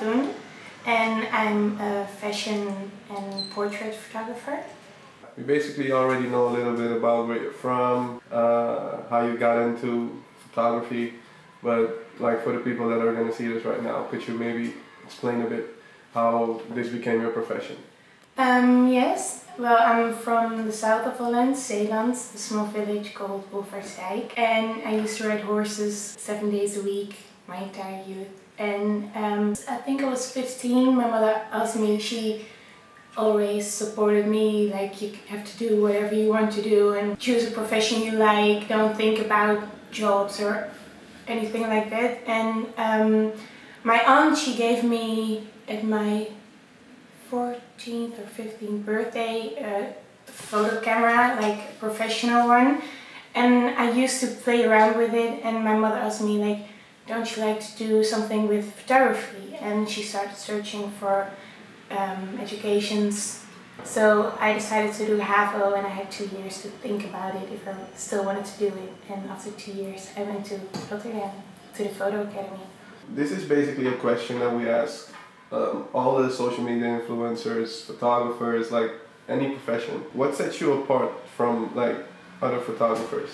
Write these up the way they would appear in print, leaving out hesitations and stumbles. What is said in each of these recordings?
Abdoun, and I'm a fashion and portrait photographer. We basically already know a little bit about where you're from, how you got into photography, but like for the people that are going to see this right now, could you maybe explain a bit how this became your profession? Yes, well, I'm from the south of Holland, Zeeland, a small village called Wolvaartsdijk, and I used to ride horses 7 days a week my entire youth. And I think I was 15, my mother asked me, she always supported me, like, you have to do whatever you want to do and choose a profession you like, don't think about jobs or anything like that. And my aunt, she gave me at my 14th or 15th birthday a photo camera, like a professional one, and I used to play around with it, and my mother asked me, like, don't you like to do something with photography? And she started searching for educations, so I decided to do HAVO, and I had 2 years to think about it if I still wanted to do it, and after 2 years I went to Rotterdam, to the Photo Academy. This is basically a question that we ask all the social media influencers, photographers, like any profession. What sets you apart from like other photographers?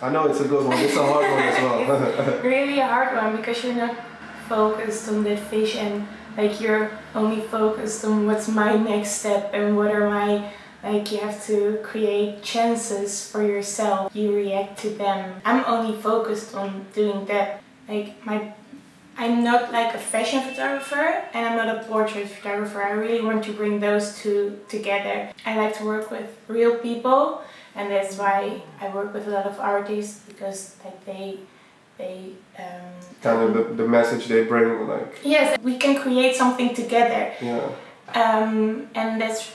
I know it's a good one, it's a hard one as well. It's really a hard one because you're not focused on that vision, like you're only focused on what's my next step and what are my, like you have to create chances for yourself, you react to them. I'm only focused on doing that. Like I'm not like a fashion photographer and I'm not a portrait photographer. I really want to bring those two together. I like to work with real people, and that's why I work with a lot of artists, because like they kind of the message they bring, like, yes, we can create something together. Yeah. And that's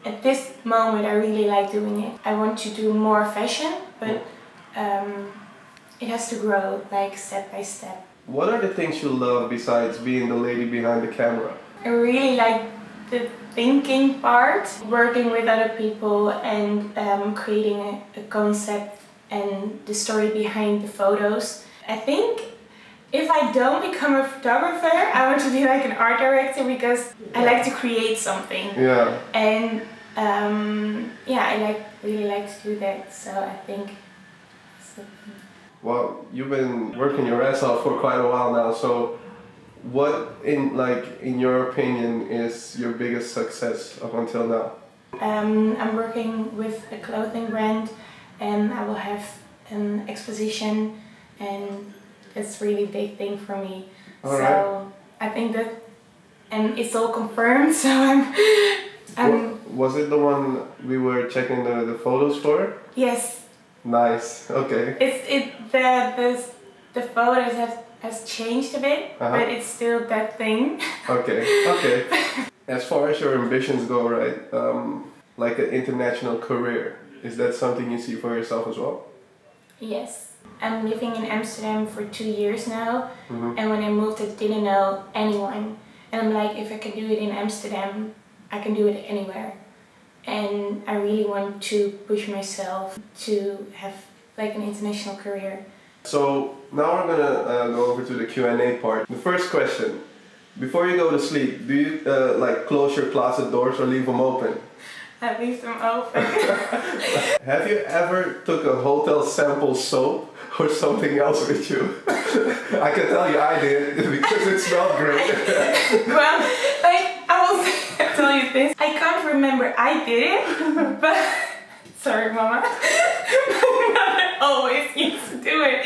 at this moment I really like doing it. I want to do more fashion, but it has to grow like step by step. What are the things you love besides being the lady behind the camera? I really like the thinking part, working with other people and creating a concept and the story behind the photos. I think if I don't become a photographer, I want to be like an art director, because I like to create something. Yeah. And yeah, I really like to do that, so I think that's the thing. Well, you've been working your ass off for quite a while now, so what in your opinion is your biggest success up until now? I'm working with a clothing brand, and I will have an exposition, and that's really a big thing for me. All so right. I think that, and it's all confirmed, so I'm Was it the one we were checking the photos for? Yes. Nice. Okay. The photos has changed a bit, but it's still that thing. Okay. Okay. As far as your ambitions go, right? Like an international career, is that something you see for yourself as well? Yes. I'm living in Amsterdam for 2 years now, and when I moved I didn't know anyone. And I'm like, if I can do it in Amsterdam, I can do it anywhere. And I really want to push myself to have like an international career. So now we're gonna go over to the Q&A part. The first question, before you go to sleep, do you like close your closet doors or leave them open? I leave them open. Have you ever took a hotel sample soap or something else with you? I can tell you I did, because it smelled great. Well, like, I will tell you this. I can't remember I did it, but sorry, Mama. My mother always used to do it.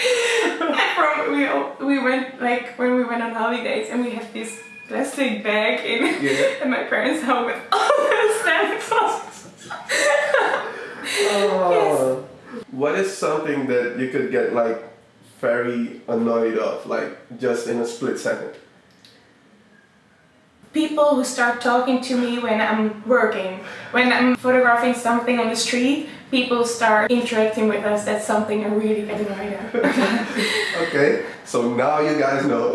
We went, like, when we went on holidays, and we have this plastic bag in my parents' home with all those samples. Yes. What is something that you could get like very annoyed of, like just in a split second? People who start talking to me when I'm working. When I'm photographing something on the street, people start interacting with us. That's something I really get annoyed of. Okay, so now you guys know.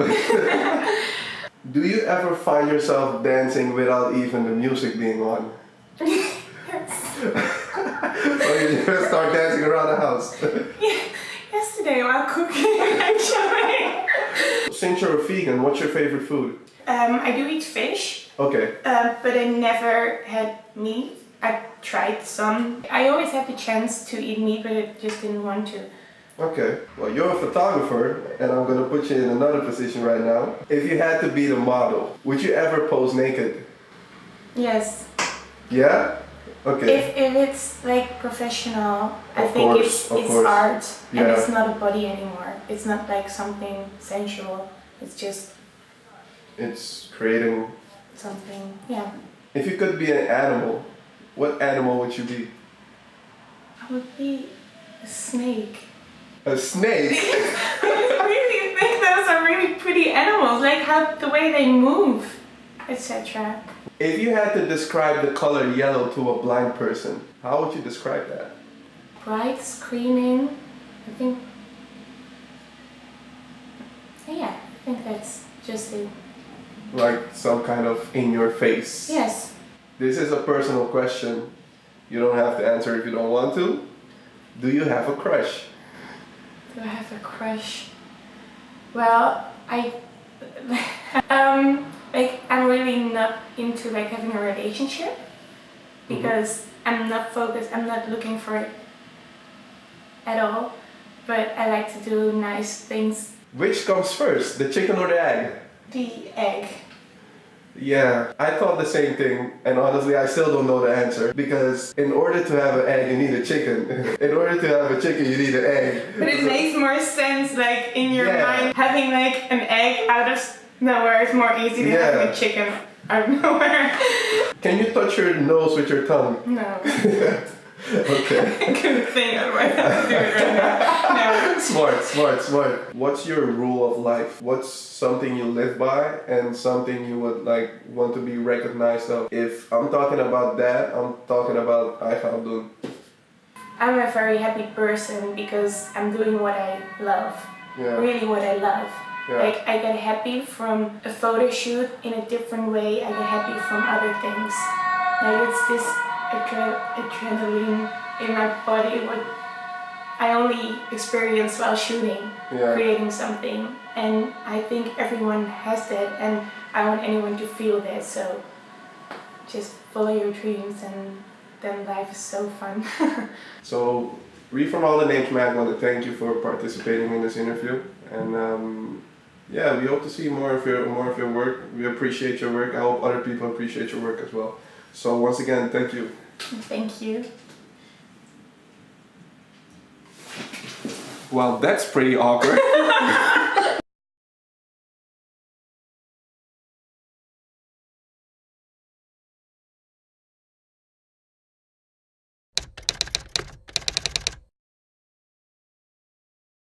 Do you ever find yourself dancing without even the music being on? Yes. So you just start dancing around the house? Yeah, yesterday while cooking, actually. since you're a vegan, what's your favorite food? I do eat fish, Okay. but I never had meat. I tried some. I always had the chance to eat meat, but I just didn't want to. Okay. Well, you're a photographer, and I'm gonna put you in another position right now. If you had to be the model, would you ever pose naked? Yes. Yeah? Okay. If it's like professional, I Of think course, of it's course. art and Yeah. it's not a body anymore. It's not like something sensual. It's just It's creating... something, yeah. If you could be an animal, what animal would you be? I would be a snake. A snake? I really think those are really pretty animals, like how the way they move, etc. If you had to describe the color yellow to a blind person, how would you describe that? Bright, screaming, I think. Yeah, I think that's just it. Like some kind of in your face? Yes. This is a personal question. You don't have to answer if you don't want to. Do you have a crush? Do I have a crush? Well, like I'm really not into like having a relationship because I'm not focused. I'm not looking for it at all. But I like to do nice things. Which comes first, the chicken or the egg? The egg. Yeah, I thought the same thing, and honestly, I still don't know the answer. Because in order to have an egg, you need a chicken. In order to have a chicken, you need an egg. But it makes more sense, like in your Yeah. mind, having like an egg out of nowhere is more easy than Yeah. having a chicken out of nowhere. Can you touch your nose with your tongue? No. Okay. Good thing, otherwise I have to do it right now. No. Smart. What's your rule of life? What's something you live by and something you would like want to be recognized of? If I'm talking about that, I'm talking about Abdoun. I'm a very happy person because I'm doing what I love. Yeah. Really what I love. Yeah. Like I get happy from a photo shoot in a different way. I get happy from other things. Like it's this adrenaline in my body what I only experience while shooting, Yeah. creating something. And I think everyone has that and I want anyone to feel that, so just follow your dreams and then life is so fun. So, we from all the Names Mag want to thank you for participating in this interview, and yeah, we hope to see more of your work. We appreciate your work. I hope other people appreciate your work as well. So once again, thank you. Thank you. Well, that's pretty awkward.